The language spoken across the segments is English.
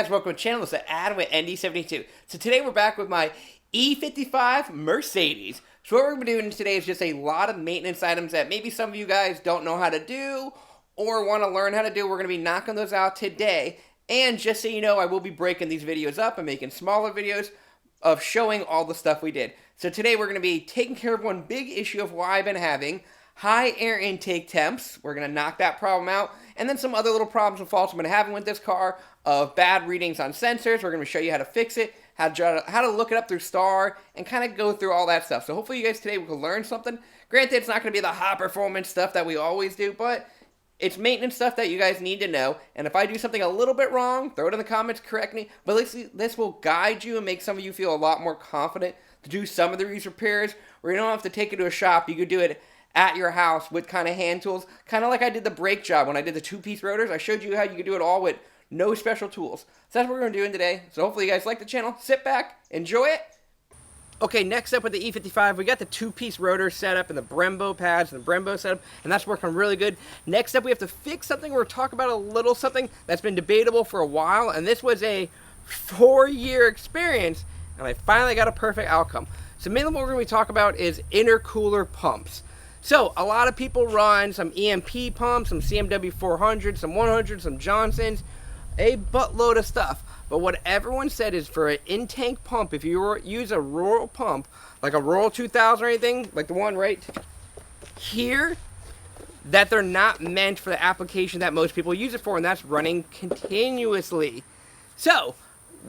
guys, welcome to the channel. This is Adam with ND72. So today we're back with my E55 Mercedes. So what we're going to be doing today is just a lot of maintenance items that maybe some of you guys don't know how to do or want to learn how to do. We're going to be knocking those out today. And just so you know, I will be breaking these videos up and making smaller videos of showing all the stuff we did. So today we're going to be taking care of one big issue of why I've been having high air intake temps. We're going to knock that problem out. And then some other little problems and faults I've been having with this car of bad readings on sensors. We're going to show you how to fix it, how to look it up through STAR, and kind of go through all that stuff. So hopefully you guys today will learn something. Granted, it's not going to be the high performance stuff that we always do, but it's maintenance stuff that you guys need to know. And if I do something a little bit wrong, throw it in the comments, correct me. But at least this will guide you and make some of you feel a lot more confident to do some of these repairs where you don't have to take it to a shop. You could do it at your house with kind of hand tools, kind of like I did the brake job when I did the two-piece rotors. I showed you how you could do it all with no special tools. So that's what we're going to do today. So hopefully you guys like the channel. Sit back, enjoy it. Okay, next up with the E55, we got the two-piece rotor setup and the Brembo pads and the Brembo setup, and that's working really good. Next up, we have to fix something. We're talking about a little something that's been debatable for a while, and this was a 4-year experience, and I finally got a perfect outcome. So mainly what we're going to talk about is intercooler pumps. So, a lot of people run some EMP pumps, some CMW 400, some 100, some Johnsons, a buttload of stuff. But what everyone said is for an in-tank pump, if you use a rural pump, like a rural 2000 or anything, like the one right here, that they're not meant for the application that most people use it for, and that's running continuously. So,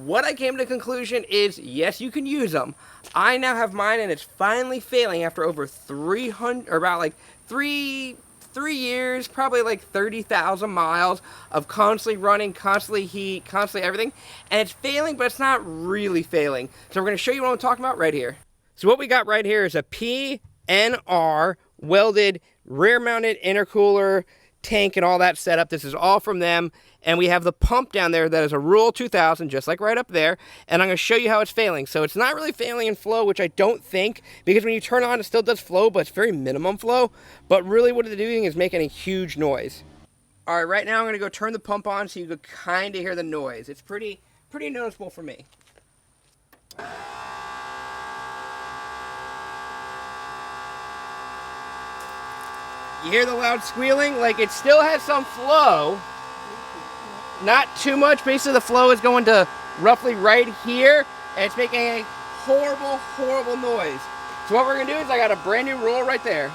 what I came to the conclusion is, yes, you can use them. I now have mine, and it's finally failing after over 300, or about like three years, probably like 30,000 miles of constantly running, constantly heat, constantly everything. And it's failing, but it's not really failing. So we're going to show you what I'm talking about right here. So what we got right here is a PNR welded rear-mounted intercooler tank and all that setup. This is all from them. And we have the pump down there that is a Rural 2000, just like right up there. And I'm going to show you how it's failing. So it's not really failing in flow, which I don't think, because when you turn it on, it still does flow, but it's very minimum flow. But really what it's doing is making a huge noise. All right, right now I'm going to go turn the pump on so you can kind of hear the noise. It's pretty noticeable for me. You hear the loud squealing? Like, it still has some flow. Not too much. Basically, the flow is going to roughly right here, and it's making a horrible, horrible noise. So what we're going to do is I got a brand new roll right there.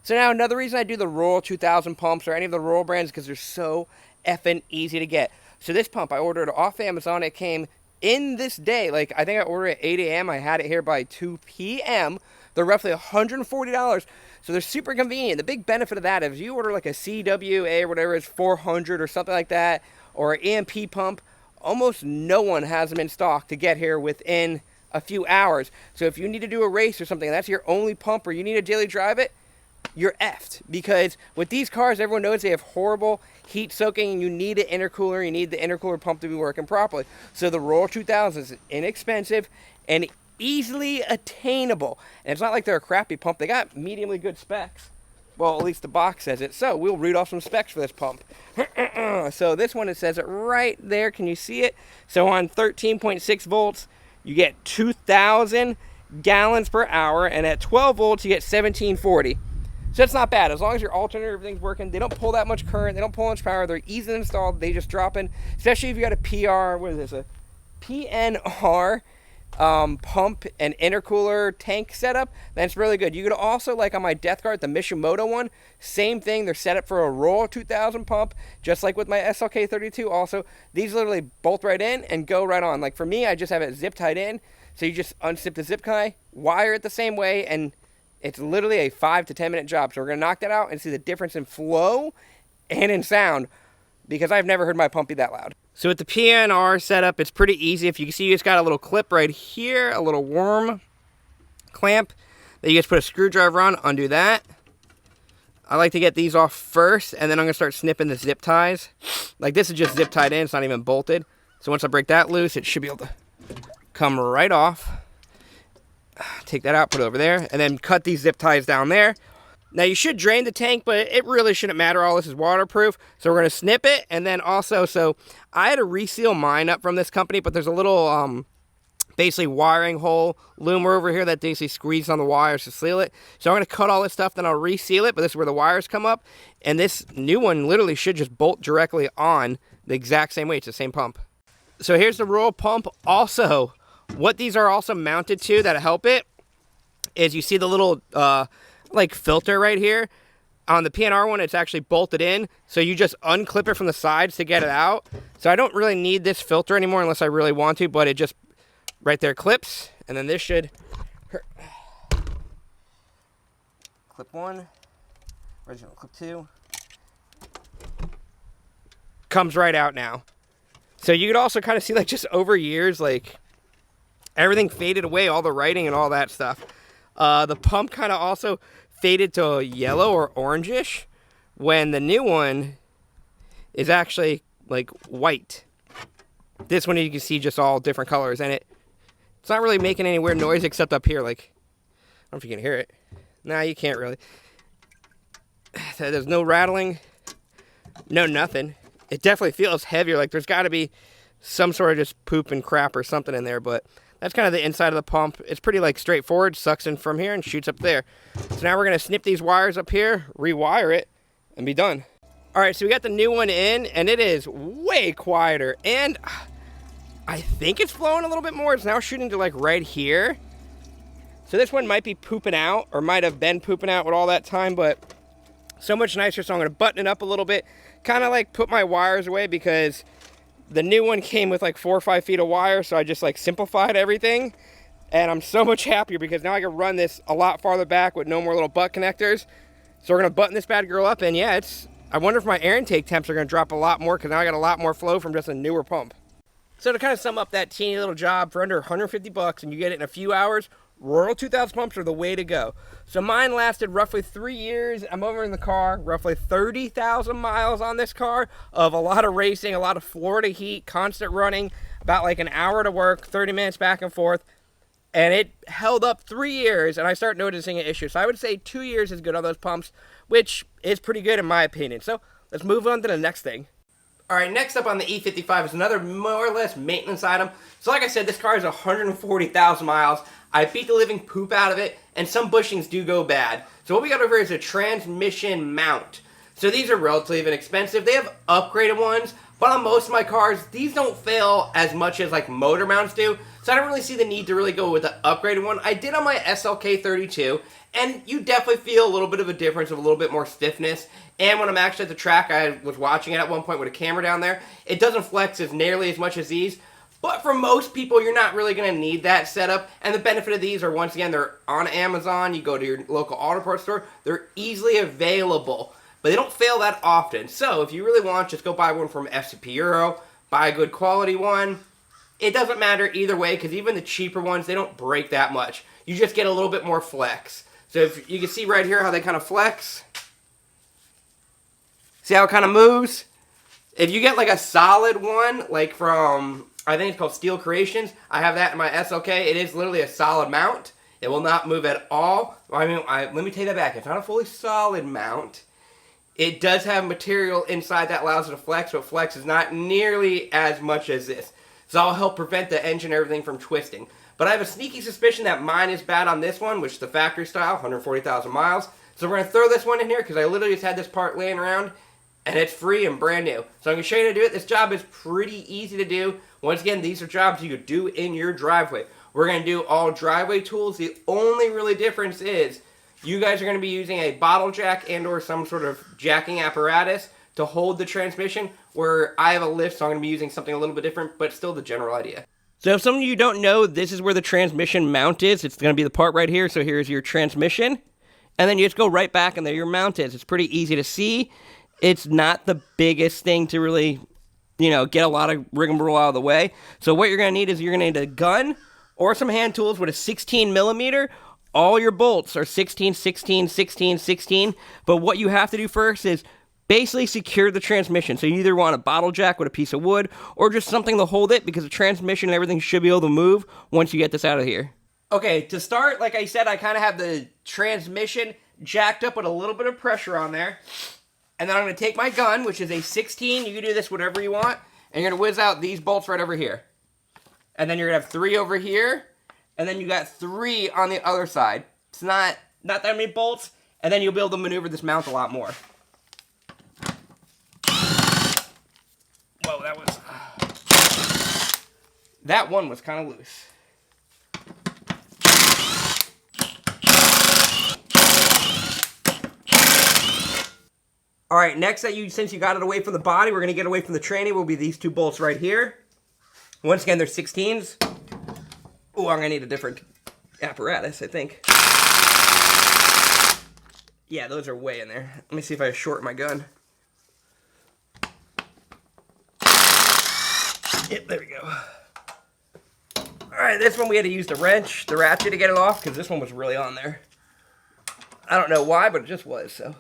So now another reason I do the Rural 2000 pumps or any of the Rural brands is because they're so effing easy to get. So this pump, I ordered it off Amazon. It came in this day. Like, I think I ordered it at 8 a.m. I had it here by 2 p.m. They're roughly $140. So they're super convenient. The big benefit of that is you order like a CWA or whatever is 400 or something like that, or an EMP pump, almost no one has them in stock to get here within a few hours. So if you need to do a race or something, and that's your only pump, or you need to daily drive it, you're effed. Because with these cars, everyone knows they have horrible heat soaking, and you need an intercooler. You need the intercooler pump to be working properly. So the Rural 2000 is inexpensive and easily attainable. And it's not like they're a crappy pump. They got mediumly good specs. Well, at least the box says it. So we'll read off some specs for this pump. So this one, it says it right there. Can you see it? So on 13.6 volts, you get 2,000 gallons per hour. And at 12 volts, you get 1740. So it's not bad. As long as your alternator, everything's working. They don't pull that much current. They don't pull much power. They're easy to install. They just drop in. Especially if you got a PR, what is this? A PNR pump and intercooler tank setup, then it's really good. You could also, like on my Death Guard, the Mishimoto one, same thing. They're set up for a Rural 2000 pump, just like with my SLK 32 also. These literally bolt right in and go right on. Like for me, I just have it zip tied in, so you just unzip the zip tie, wire it the same way, and it's literally a 5 to 10 minute job. So we're going to knock that out and see the difference in flow and in sound, because I've never heard my pump be that loud. So with the PNR setup, it's pretty easy. If you can see, you just got a little clip right here, a little worm clamp that you just put a screwdriver on, undo that. I like to get these off first, and then I'm going to start snipping the zip ties. Like this is just zip tied in, it's not even bolted. So once I break that loose, it should be able to come right off. Take that out, put it over there, and then cut these zip ties down there. Now you should drain the tank, but it really shouldn't matter. All this is waterproof. So we're going to snip it. And then also, so I had to reseal mine up from this company, but there's a little basically wiring hole loomer over here that basically squeezes on the wires to seal it. So I'm going to cut all this stuff, then I'll reseal it, but this is where the wires come up. And this new one literally should just bolt directly on the exact same way. It's the same pump. So here's the roll pump. Also, what these are also mounted to that help it is you see the little like filter right here. On the PNR one, it's actually bolted in, so you just unclip it from the sides to get it out. So I don't really need this filter anymore unless I really want to, but it just right there clips, and then this should clip one, original clip two, comes right out now. So you could also kind of see, like, just over years, like, everything faded away, all the writing and all that stuff. The pump kind of also faded to yellow or orangish, when the new one is actually, like, white. This one you can see just all different colors, and it's not really making any weird noise except up here, like, I don't know if you can hear it. Nah, you can't really. There's no rattling, no nothing. It definitely feels heavier, like there's got to be some sort of just poop and crap or something in there, but that's kind of the inside of the pump. It's pretty, like, straightforward, sucks in from here and shoots up there. So now we're going to snip these wires up here, rewire it, and be done. All right, so we got the new one in, and it is way quieter, and I think it's flowing a little bit more. It's now shooting to, like, right here. So this one might be pooping out, or might have been pooping out with all that time, but so much nicer. So I'm going to button it up a little bit, kind of like put my wires away, because the new one came with like 4 or 5 feet of wire, so I just like simplified everything, and I'm so much happier because now I can run this a lot farther back with no more little butt connectors. So we're going to button this bad girl up, and yeah, I wonder if my air intake temps are going to drop a lot more, because now I got a lot more flow from just a newer pump. So to kind of sum up that teeny little job, for under 150 bucks and you get it in a few hours, Royal 2000 pumps are the way to go. So mine lasted roughly 3 years. I'm over in the car, roughly 30,000 miles on this car of a lot of racing, a lot of Florida heat, constant running, about like an hour to work, 30 minutes back and forth. And it held up 3 years, and I started noticing an issue. So I would say 2 years is good on those pumps, which is pretty good in my opinion. So let's move on to the next thing. All right, next up on the E55 is another more or less maintenance item. So like I said, this car is 140,000 miles. I beat the living poop out of it, and some bushings do go bad. So what we got over here is a transmission mount. So these are relatively inexpensive. They have upgraded ones, but on most of my cars, these don't fail as much as like motor mounts do. So I don't really see the need to really go with the upgraded one. I did on my SLK 32, and you definitely feel a little bit of a difference, of a little bit more stiffness. And when I'm actually at the track, I was watching it at one point with a camera down there, it doesn't flex as nearly as much as these. But for most people, you're not really going to need that setup. And the benefit of these are, once again, they're on Amazon. You go to your local auto parts store. They're easily available. But they don't fail that often. So if you really want, just go buy one from FCP Euro. Buy a good quality one. It doesn't matter either way, because even the cheaper ones, they don't break that much. You just get a little bit more flex. So if you can see right here how they kind of flex. See how it kind of moves? If you get like a solid one, like from, I think it's called Steel Creations. I have that in my SLK. It is literally a solid mount. It will not move at all. I mean, let me take that back. It's not a fully solid mount. It does have material inside that allows it to flex, but flex is not nearly as much as this. So I'll help prevent the engine and everything from twisting. But I have a sneaky suspicion that mine is bad on this one, which is the factory style, 140,000 miles. So we're going to throw this one in here, because I literally just had this part laying around, and it's free and brand new. So I'm going to show you how to do it. This job is pretty easy to do. Once again, these are jobs you could do in your driveway. We're going to do all driveway tools. The only really difference is you guys are going to be using a bottle jack and or some sort of jacking apparatus to hold the transmission, where I have a lift, so I'm going to be using something a little bit different, but still the general idea. So if some of you don't know, this is where the transmission mount is. It's going to be the part right here. So here's your transmission. And then you just go right back, and there your mount is. It's pretty easy to see. It's not the biggest thing to really, get a lot of rigmarole out of the way. So what you're going to need is you're going to need a gun or some hand tools with a 16 millimeter. All your bolts are 16, 16, 16, 16. But what you have to do first is basically secure the transmission. So you either want a bottle jack with a piece of wood or just something to hold it, because the transmission and everything should be able to move once you get this out of here. Okay, to start, like I said, I kind of have the transmission jacked up with a little bit of pressure on there. And then I'm going to take my gun, which is a 16. You can do this whatever you want. And you're going to whiz out these bolts right over here. And then you're going to have 3 over here. And then you got 3 on the other side. It's not that many bolts. And then you'll be able to maneuver this mount a lot more. Whoa, that one was kind of loose. All right, next since you got it away from the body, we're gonna get away from the tranny, will be these 2 bolts right here. Once again, they're 16s. Oh, I'm gonna need a different apparatus, I think. Yeah, those are way in there. Let me see if I shorten my gun. Yep, there we go. All right, this one we had to use the wrench, the ratchet to get it off, because this one was really on there. I don't know why, but it just was, so.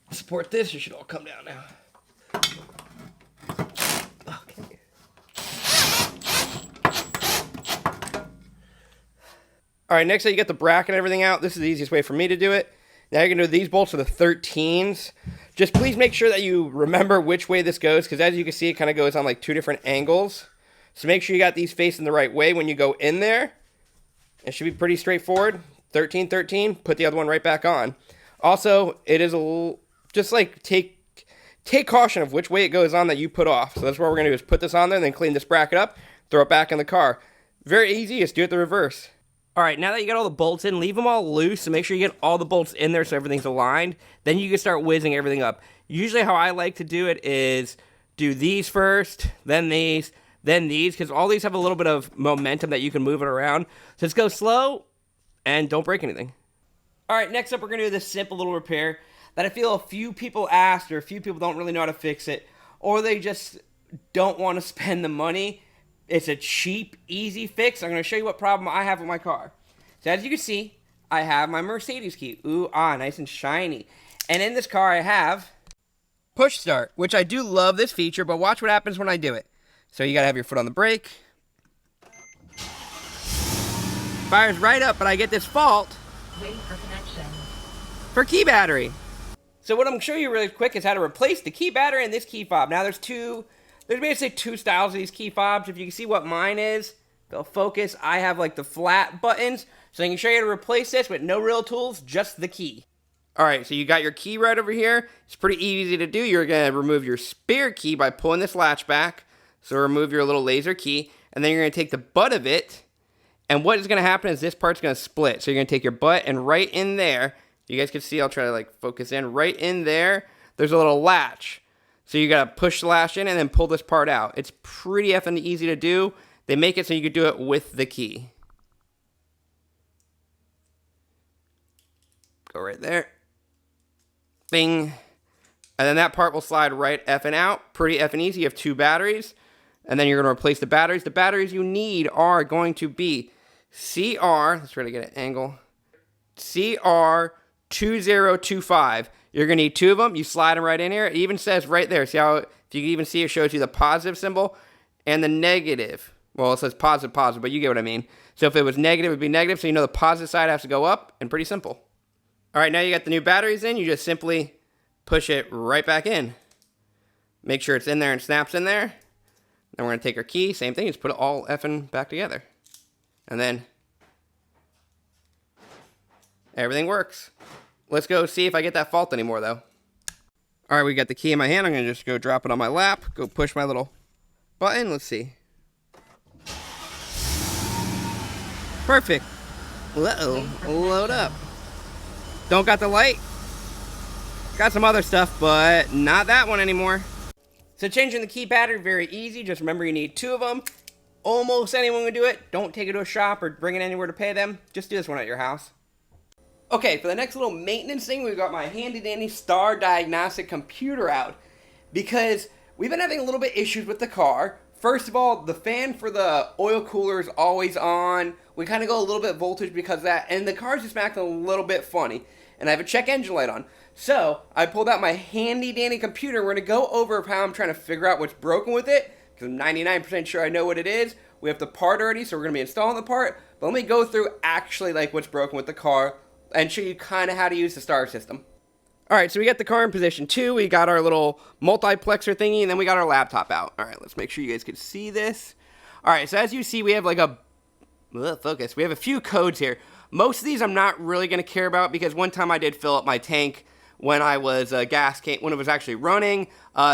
Support this, it should all come down now. Okay. All right, next you get the bracket and everything out. This is the easiest way for me to do it. Now you're going to do these bolts are the 13s. Just please make sure that you remember which way this goes, because as you can see, it kind of goes on like 2 different angles. So make sure you got these facing the right way when you go in there. It should be pretty straightforward. 13, 13, put the other one right back on. Also, it is a little, just like take caution of which way it goes on that you put off. So that's what we're going to do is put this on there and then clean this bracket up, throw it back in the car. Very easy, just do it the reverse. All right, now that you got all the bolts in, leave them all loose. So make sure you get all the bolts in there so everything's aligned. Then you can start whizzing everything up. Usually how I like to do it is do these first, then these, because all these have a little bit of momentum that you can move it around. So just go slow and don't break anything. All right, next up we're going to do this simple little repair that I feel a few people asked, or a few people don't really know how to fix it, or they just don't want to spend the money. It's a cheap, easy fix. I'm going to show you what problem I have with my car. So as you can see, I have my Mercedes key. Ooh, nice and shiny. And in this car I have push start, which I do love this feature, but watch what happens when I do it. So you got to have your foot on the brake. Fires right up, but I get this fault. Wait for connection. For key battery. So what I'm going to show you really quick is how to replace the key battery and this key fob. Now there's basically 2 styles of these key fobs. If you can see what mine is, they'll focus. I have like the flat buttons. So I can show you how to replace this with no real tools, just the key. Alright, so you got your key right over here. It's pretty easy to do. You're going to remove your spare key by pulling this latch back. So remove your little laser key. And then you're going to take the butt of it. And what is going to happen is this part's going to split. So you're going to take your butt and right in there, you guys can see, I'll try to like focus in, right in there, there's a little latch. So you got to push the latch in and then pull this part out. It's pretty effing easy to do. They make it so you can do it with the key. Go right there. Bing. And then that part will slide right effing out. Pretty effing easy. You have 2 batteries. And then you're going to replace the batteries. The batteries you need are going to be let's try to get an angle. CR2025. You're going to need 2 of them. You slide them right in here. It even says right there. See how, if you can even see, it shows you the positive symbol and the negative. Well, it says positive, but you get what I mean. So if it was negative, it would be negative. So you know the positive side has to go up, and pretty simple. All right, now you got the new batteries in. You just simply push it right back in. Make sure it's in there and snaps in there. Then we're going to take our key. Same thing. Just put it all effing back together. And then everything works. Let's go see if I get that fault anymore, though. All right, we got the key in my hand. I'm going to just go drop it on my lap. Go push my little button. Let's see. Perfect. Uh-oh. Load up. Don't got the light. Got some other stuff, but not that one anymore. So changing the key battery, very easy. Just remember you need 2 of them. Almost anyone can do it. Don't take it to a shop or bring it anywhere to pay them. Just do this one at your house. Okay, for the next little maintenance thing, we've got my handy dandy Star Diagnostic computer out. Because we've been having a little bit issues with the car. First of all, the fan for the oil cooler is always on. We kind of go a little bit voltage because of that. And the car's just acting a little bit funny. And I have a check engine light on. So, I pulled out my handy dandy computer. We're going to go over how I'm trying to figure out what's broken with it. Because I'm 99% sure I know what it is. We have the part already, so we're going to be installing the part. But let me go through actually like what's broken with the car. and show you kind of how to use the star system. All right, so we got the car in position 2. We got our little multiplexer thingy, and then we got our laptop out. All right, let's make sure you guys can see this. All right, so as you see, we have like focus. We have a few codes here. Most of these I'm not really going to care about because one time I did fill up my tank when I was when it was actually running.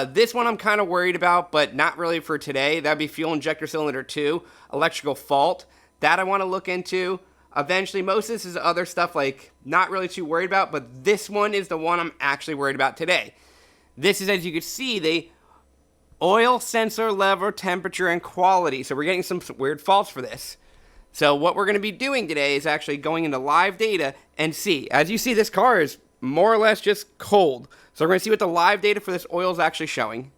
This one I'm kind of worried about, but not really for today. That'd be fuel injector cylinder 2, electrical fault. That I want to look into. Eventually, most of this is other stuff like not really too worried about, but this one is the one I'm actually worried about today. This is, as you can see, the oil sensor level, temperature, and quality. So we're getting some weird faults for this. So what we're going to be doing today is actually going into live data and see. As you see, this car is more or less just cold. So we're going to see what the live data for this oil is actually showing.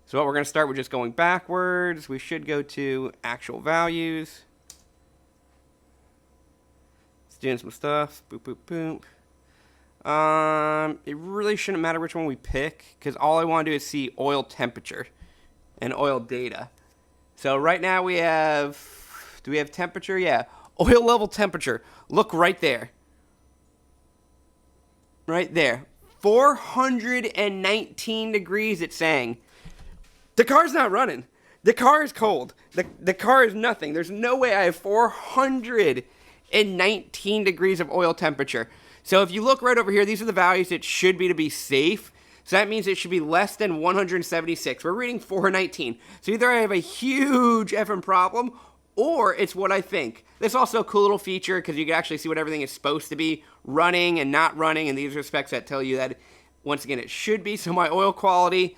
So what we're going to start with just going backwards. We should go to actual values. It's doing some stuff. Boop, boop, boop. It really shouldn't matter which one we pick because all I want to do is see oil temperature and oil data. So right now we have, do we have temperature? Yeah, oil level temperature. Look right there. Right there. 419 degrees it's saying. The car's not running. The car is cold. The car is nothing. There's no way I have 419 degrees of oil temperature. So if you look right over here, these are the values it should be to be safe. So that means it should be less than 176. We're reading 419. So either I have a huge effing problem, or it's what I think. This is also a cool little feature because you can actually see what everything is supposed to be running and not running, and these are specs that tell you that, once again, it should be. So my oil quality,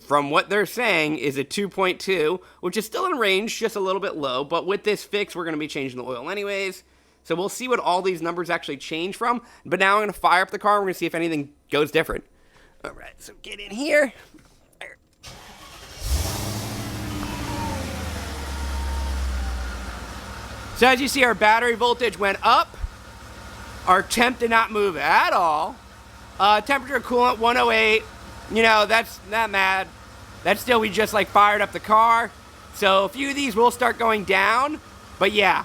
from what they're saying, is a 2.2, which is still in range, just a little bit low. But with this fix, we're going to be changing the oil anyways. So we'll see what all these numbers actually change from. But now I'm going to fire up the car, and we're going to see if anything goes different. All right, so get in here. So as you see, our battery voltage went up. Our temp did not move at all. Temperature coolant 108. You know, that's not mad. That's still, we just like fired up the car. So a few of these will start going down. But yeah,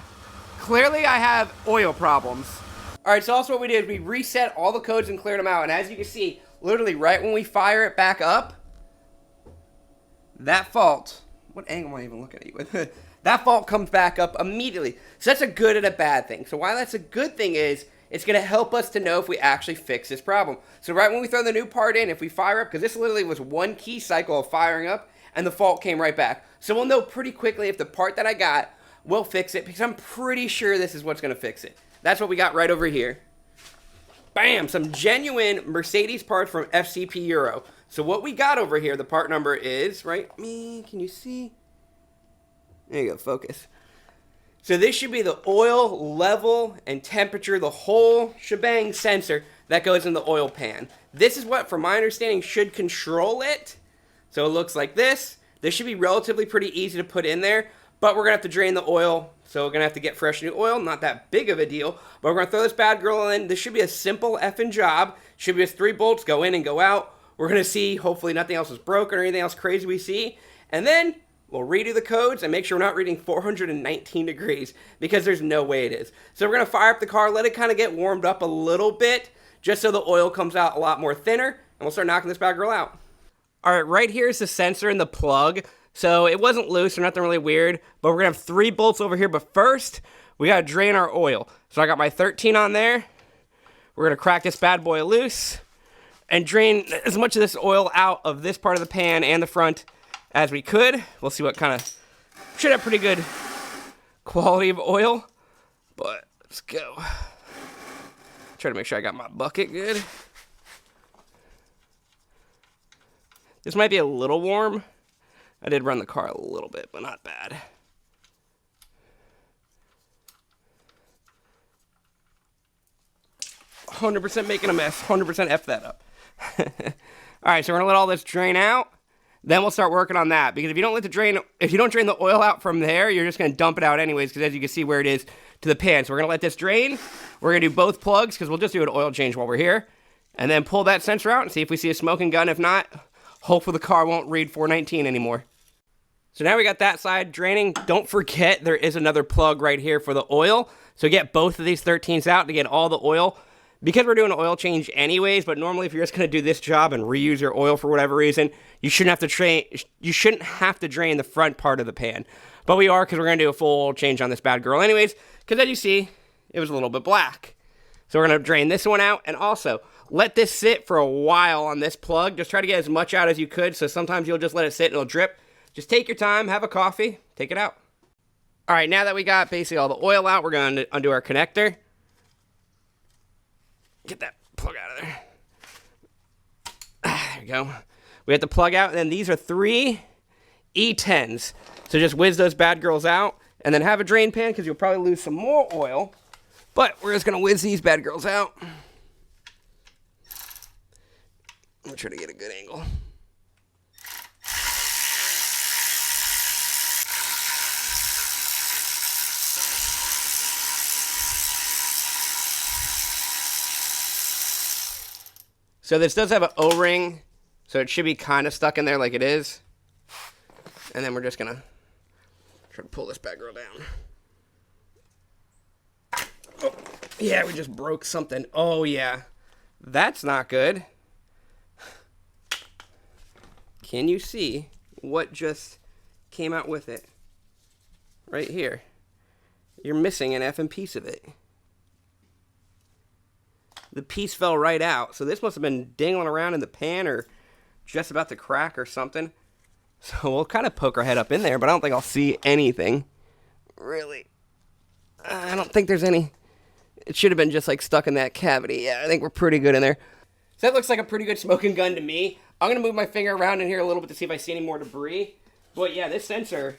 clearly I have oil problems. All right, so also what we did is we reset all the codes and cleared them out. And as you can see, literally right when we fire it back up, that fault, what angle am I even looking at you with? That fault comes back up immediately. So that's a good and a bad thing. So why that's a good thing is, it's going to help us to know if we actually fix this problem. So right when we throw the new part in, if we fire up, because this literally was one key cycle of firing up, and the fault came right back. So we'll know pretty quickly if the part that I got will fix it, because I'm pretty sure this is what's going to fix it. That's what we got right over here. Bam! Some genuine Mercedes parts from FCP Euro. So what we got over here, the part number is, right? Can you see? There you go, focus. So this should be the oil level and temperature, the whole shebang sensor that goes in the oil pan. This is what, from my understanding, should control it. So it looks like this. This should be relatively pretty easy to put in there, but we're going to have to drain the oil. So we're going to have to get fresh new oil. Not that big of a deal, but we're going to throw this bad girl in. This should be a simple effing job. Should be just 3 bolts, go in and go out. We're going to see, hopefully nothing else is broken or anything else crazy we see. And then we'll redo the codes and make sure we're not reading 419 degrees because there's no way it is. So we're going to fire up the car, let it kind of get warmed up a little bit just so the oil comes out a lot more thinner, and we'll start knocking this bad girl out. All right, right here is the sensor and the plug. So it wasn't loose or nothing really weird, but we're going to have 3 bolts over here. But first, we got to drain our oil. So I got my 13 on there. We're going to crack this bad boy loose and drain as much of this oil out of this part of the pan and the front as we could. We'll see what kind of, should have pretty good quality of oil, but let's go. Try to make sure I got my bucket good. This might be a little warm. I did run the car a little bit, but not bad. "100% making a mess. 100% F that up." All right, so we're gonna let all this drain out. Then we'll start working on that, because if you don't drain the oil out from there, you're just going to dump it out anyways, because as you can see where it is to the pan. So we're going to let this drain. We're going to do both plugs, because we'll just do an oil change while we're here. And then pull that sensor out and see if we see a smoking gun. If not, hopefully the car won't read 419 anymore. So now we got that side draining. Don't forget there is another plug right here for the oil. So get both of these 13s out to get all the oil. Because we're doing an oil change anyways, but normally if you're just going to do this job and reuse your oil for whatever reason, you shouldn't have to drain the front part of the pan. But we are, because we're going to do a full change on this bad girl anyways, because as you see, it was a little bit black. So we're going to drain this one out, and also let this sit for a while on this plug. Just try to get as much out as you could, so sometimes you'll just let it sit and it'll drip. Just take your time, have a coffee, take it out. All right, now that we got basically all the oil out, we're going to undo our connector. Get that plug out of there. There we go. We have the plug out, and then these are 3 E10s. So just whiz those bad girls out, and then have a drain pan, because you'll probably lose some more oil. But we're just going to whiz these bad girls out. I'm trying to get a good angle. So this does have an O-ring, so it should be kind of stuck in there like it is. And then we're just going to try to pull this bad girl down. Oh, yeah, we just broke something. Oh, yeah. That's not good. Can you see what just came out with it? Right here. You're missing an effing piece of it. The piece fell right out. So this must have been dangling around in the pan or just about to crack or something. So we'll kind of poke our head up in there, but I don't think I'll see anything. Really. I don't think there's any. It should have been just like stuck in that cavity. Yeah, I think we're pretty good in there. So that looks like a pretty good smoking gun to me. I'm going to move my finger around in here a little bit to see if I see any more debris. But yeah, this sensor,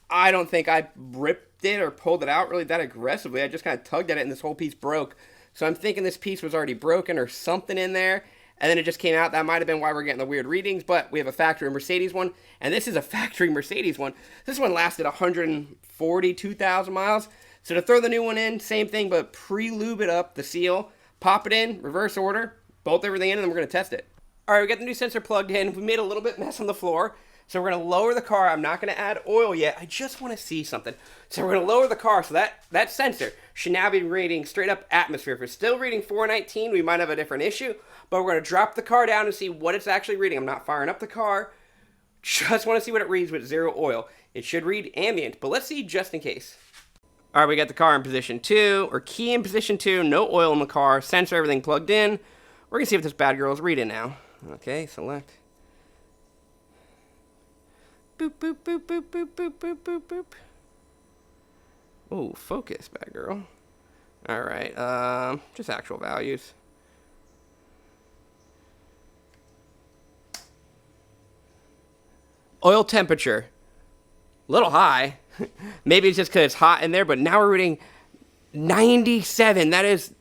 I don't think I ripped it or pulled it out really that aggressively. I just kind of tugged at it and this whole piece broke. So I'm thinking this piece was already broken or something in there, and then it just came out. That might have been why we're getting the weird readings, but we have a factory Mercedes one, and this is a factory Mercedes one. This one lasted 142,000 miles. So to throw the new one in, same thing, but pre-lube it up, the seal, pop it in, reverse order, bolt everything in, and then we're going to test it. All right, we got the new sensor plugged in. We made a little bit mess on the floor. So we're going to lower the car. I'm not going to add oil yet. I just want to see something. So we're going to lower the car. So that sensor should now be reading straight up atmosphere. If it's still reading 419, we might have a different issue. But we're going to drop the car down and see what it's actually reading. I'm not firing up the car. Just want to see what it reads with 0 oil. It should read ambient, but let's see just in case. All right, we got the car in position 2, or key in position 2. No oil in the car. Sensor, everything plugged in. We're going to see if this bad girl is reading now. Okay, select. Boop, boop, boop, boop, boop, boop, boop, boop, boop. Oh, focus, bad girl. All right, just actual values. Oil temperature, a little high. Maybe it's just because it's hot in there, but now we're reading 97. That is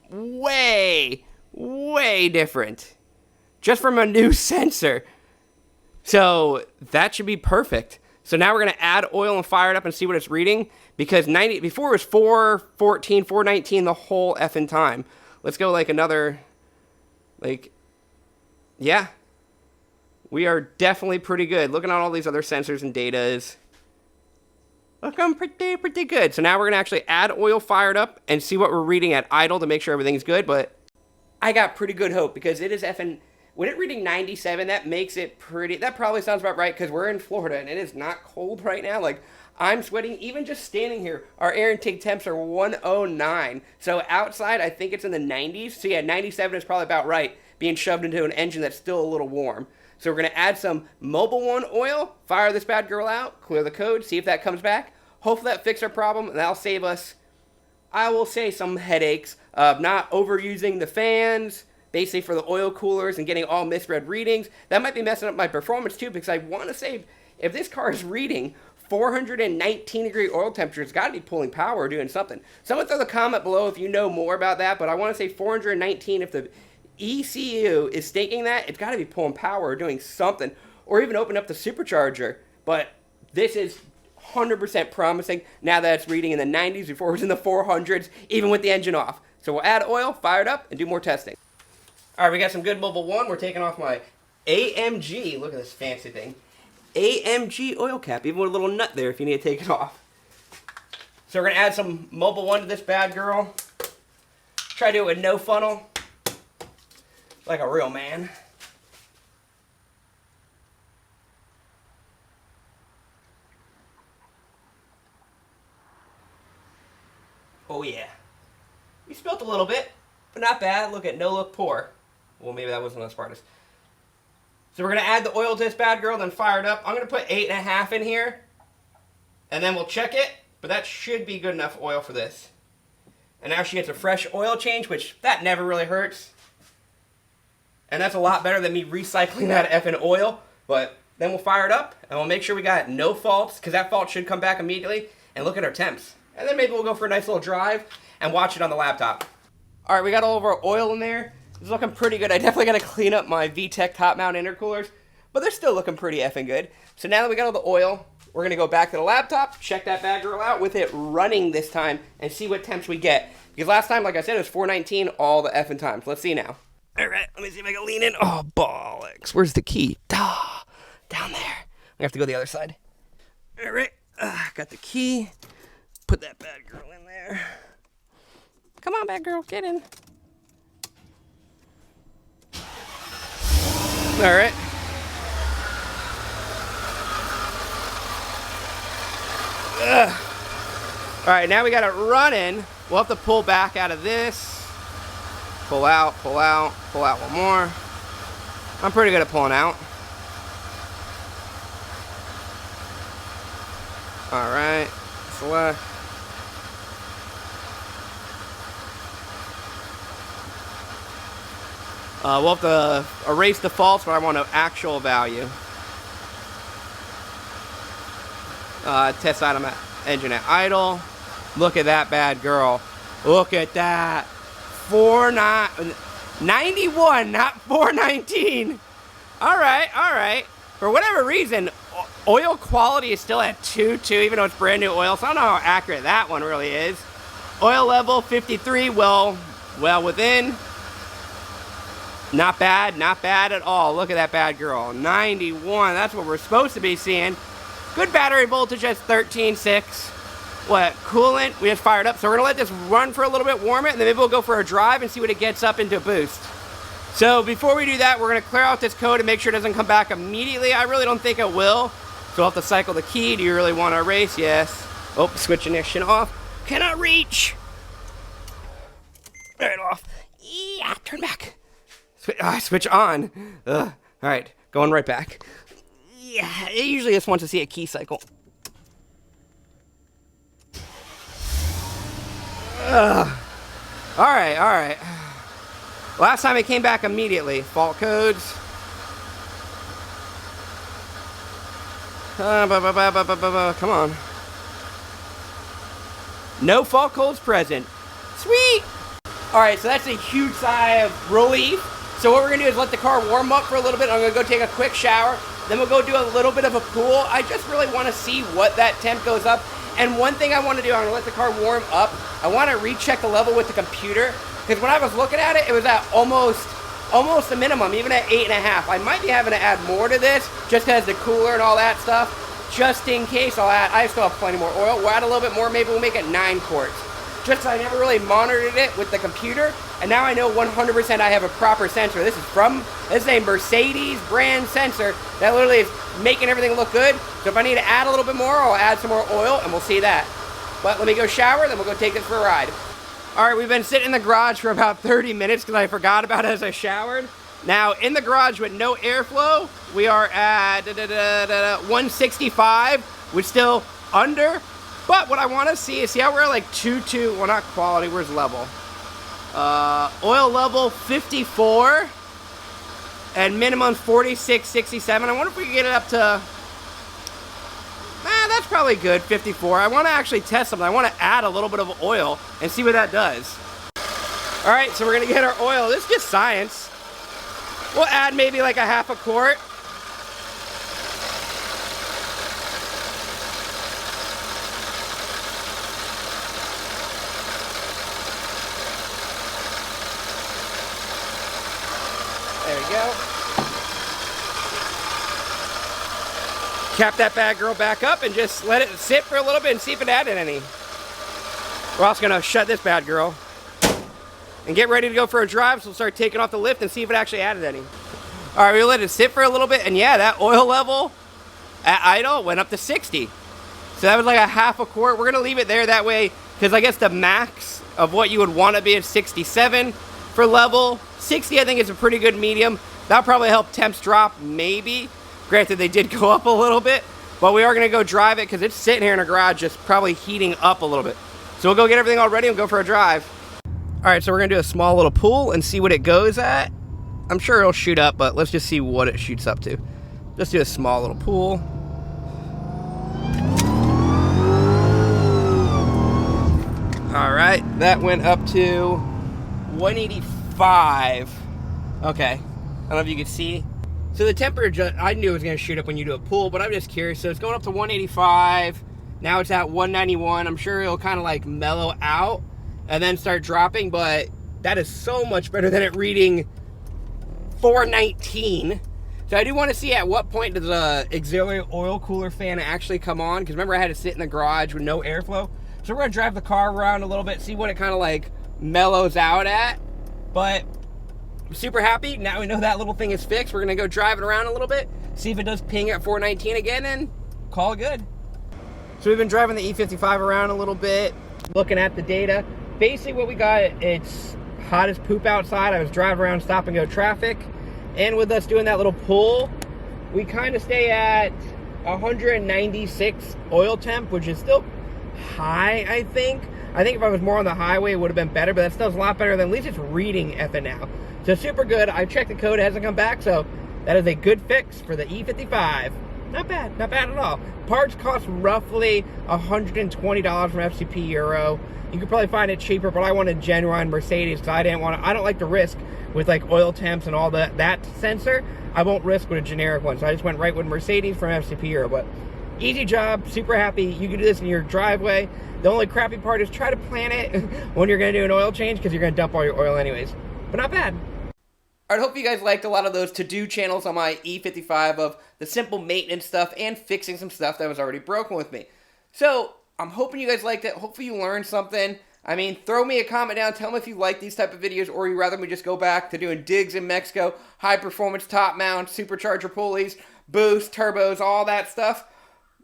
way, way different. Just from a new sensor. So that should be perfect. So now we're going to add oil and fire it up and see what it's reading. Because before it was 414, 419 the whole effing time. Let's go like another, yeah. We are definitely pretty good. Looking at all these other sensors and data is looking pretty good. So now we're going to actually add oil fired up and see what we're reading at idle to make sure everything's good. But I got pretty good hope because it is effing... When it reading 97, that makes it pretty... That probably sounds about right because we're in Florida and it is not cold right now. Like, I'm sweating even just standing here. Our air intake temps are 109. So outside, I think it's in the 90s. So yeah, 97 is probably about right, being shoved into an engine that's still a little warm. So we're going to add some Mobil 1 oil, fire this bad girl out, clear the code, see if that comes back. Hopefully that fixes our problem, and that'll save us, I will say, some headaches of not overusing the fans, basically for the oil coolers and getting all misread readings. That might be messing up my performance too, because I want to say, if this car is reading 419 degree oil temperature, it's got to be pulling power or doing something. Someone throw the comment below if you know more about that, but I want to say 419, if the ECU is stating that, it's got to be pulling power or doing something, or even open up the supercharger. But this is 100% promising now that it's reading in the 90s before it was in the 400s, even with the engine off. So we'll add oil, fire it up, and do more testing. All right, we got some good Mobil 1. We're taking off my AMG, look at this fancy thing, AMG oil cap, even with a little nut there if you need to take it off. So we're going to add some Mobil 1 to this bad girl. Try to do it with no funnel, like a real man. Oh yeah. We spilt a little bit, but not bad. Look at no look pour. Well, maybe that wasn't the smartest. So we're going to add the oil to this bad girl, then fire it up. I'm going to put 8.5 in here, and then we'll check it, but that should be good enough oil for this. And now she gets a fresh oil change, which that never really hurts. And that's a lot better than me recycling that effing oil. But then we'll fire it up, and we'll make sure we got no faults, because that fault should come back immediately. And look at our temps. And then maybe we'll go for a nice little drive and watch it on the laptop. All right, we got all of our oil in there. It's looking pretty good. I definitely got to clean up my VTech top mount intercoolers, but they're still looking pretty effing good. So now that we got all the oil, we're going to go back to the laptop, check that bad girl out with it running this time, and see what temps we get. Because last time, like I said, it was 419 all the effing times. Let's see now. All right, let me see if I can lean in. Oh, bollocks. Where's the key? Down there. We have to go the other side. All right, got the key. Put that bad girl in there. Come on, bad girl, get in. All right. All right, now we got it running. We'll have to pull back out of this. Pull out, pull out, pull out one more. I'm pretty good at pulling out. All right, select. We'll have to erase the false, but I want an actual value. Test item engine at idle. Look at that bad girl. Look at that. 91, not 419. All right. For whatever reason, oil quality is still at 2.2, even though it's brand new oil. So I don't know how accurate that one really is. Oil level 53, well within. Not bad at all. Look at that bad girl. 91, that's what we're supposed to be seeing. Good battery voltage at 13.6. What, coolant? We just fired up. So we're gonna let this run for a little bit, warm it, and then maybe we'll go for a drive and see what it gets up into boost. So before we do that, we're gonna clear out this code and make sure it doesn't come back immediately. I really don't think it will. So we'll have to cycle the key. Do you really want to erase? Yes. Oh, switch ignition off. Cannot reach. Right off. Yeah, turn back. Switch on. All right, going right back. Yeah, it usually just wants to see a key cycle. All right. Last time it came back immediately. Fault codes. Come on. No fault codes present. Sweet. All right, so that's a huge sigh of relief. So what we're gonna do is let the car warm up for a little bit. I'm gonna go take a quick shower. Then we'll go do a little bit of a pool. I just really wanna see what that temp goes up. And one thing I wanna do, I'm gonna let the car warm up. I wanna recheck the level with the computer. Because when I was looking at it, it was at almost the minimum, even at 8.5. I might be having to add more to this, just because the cooler and all that stuff. Just in case I still have plenty more oil. We'll add a little bit more, maybe we'll make it 9 quarts. Just so I never really monitored it with the computer, and now I know 100% I have a proper sensor. This is a Mercedes brand sensor that literally is making everything look good. So if I need to add a little bit more, I'll add some more oil, and we'll see that. But let me go shower, then we'll go take this for a ride. All right, we've been sitting in the garage for about 30 minutes because I forgot about it as I showered. Now, in the garage with no airflow, we are at 165, which is still under. But what I want to see is, how we're at like 2.2, well, not quality, where's level? Oil level 54, and minimum 46.67. I wonder if we can get it up to, that's probably good, 54. I want to actually test something. I want to add a little bit of oil and see what that does. All right, so we're going to get our oil. This is just science. We'll add maybe like a half a quart. There we go. cap that bad girl back up and just let it sit for a little bit and see if it added any. We're also gonna shut this bad girl and get ready to go for a drive, so we'll start taking off the lift and see if it actually added any. All right, we let it sit for a little bit, and yeah, that oil level at idle went up to 60. So that was like a half a quart. We're gonna leave it there that way, because I guess the max of what you would want to be is 67 for level. 60 I think is a pretty good medium. That'll probably help temps drop, maybe. Granted, they did go up a little bit, but we are gonna go drive it because it's sitting here in a garage just probably heating up a little bit. So we'll go get everything all ready and go for a drive. All right, so we're gonna do a small little pool and see what it goes at. I'm sure it'll shoot up, but let's just see what it shoots up to. Just do a small little pool. All right, that went up to 185. Okay, I don't know if you can see. So the temperature, I knew it was gonna shoot up when you do a pool, but I'm just curious. So it's going up to 185. Now it's at 191. I'm sure it'll kind of like mellow out and then start dropping, but that is so much better than it reading 419. So I do want to see at what point does the auxiliary oil cooler fan actually come on, because remember I had to sit in the garage with no airflow. So we're gonna drive the car around a little bit, see what it kind of like mellows out at. But I'm super happy. Now we know that little thing is fixed. We're gonna go drive it around a little bit, see if it does ping at 419 again, and call it good. So we've been driving the E55 around a little bit, looking at the data. Basically what we got, it's hot as poop outside. I was driving around stop and go traffic, and with us doing that little pull, we kind of stay at 196 oil temp, which is still high, I think. I think if I was more on the highway, it would have been better, but that still is a lot better than, at least it's reading F now. So super good. I checked the code, it hasn't come back, so that is a good fix for the E55. Not bad at all. Parts cost roughly $120 from FCP Euro. You could probably find it cheaper, but I wanted genuine Mercedes because I don't like the risk with like oil temps and all that sensor. I won't risk with a generic one, so I just went right with Mercedes from FCP Euro. But easy job, super happy. You can do this in your driveway. The only crappy part is try to plan it when you're gonna do an oil change, because you're gonna dump all your oil anyways. But not bad. I hope you guys liked a lot of those to-do channels on my E55 of the simple maintenance stuff and fixing some stuff that was already broken with me. So I'm hoping you guys liked it. Hopefully you learned something. I mean, throw me a comment down. Tell me if you like these type of videos, or you rather me just go back to doing digs in Mexico, high performance top mounts, supercharger pulleys, boost, turbos, all that stuff.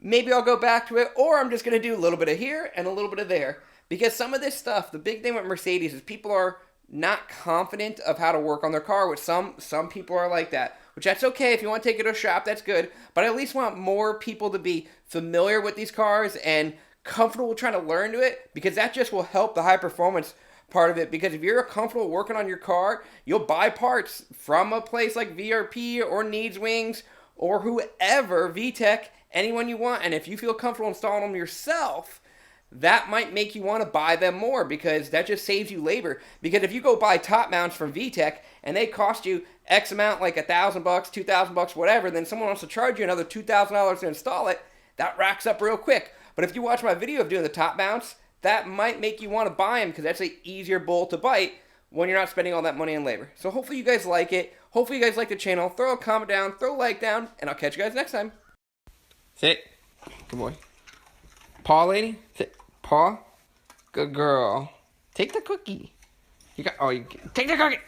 Maybe I'll go back to it, or I'm just going to do a little bit of here and a little bit of there. Because some of this stuff, the big thing with Mercedes is people are not confident of how to work on their car, which some people are like that, which that's okay. If you want to take it to a shop, that's good, but I at least want more people to be familiar with these cars and comfortable trying to learn to it, because that just will help the high performance part of it. Because if you're comfortable working on your car, you'll buy parts from a place like VRP or Needs Wings or whoever, VTech, anyone you want, and if you feel comfortable installing them yourself, that might make you want to buy them more, because that just saves you labor. Because if you go buy top mounts from VTech and they cost you X amount, like $1,000, $2,000, whatever, then someone wants to charge you another $2,000 to install it, that racks up real quick. But if you watch my video of doing the top mounts, that might make you want to buy them, because that's an easier bull to bite when you're not spending all that money on labor. So hopefully you guys like it. Hopefully you guys like the channel. Throw a comment down, throw a like down, and I'll catch you guys next time. Sit. Good boy. Paw, lady. Sit. Paw. Good girl. Take the cookie. You got. Oh, you take the cookie.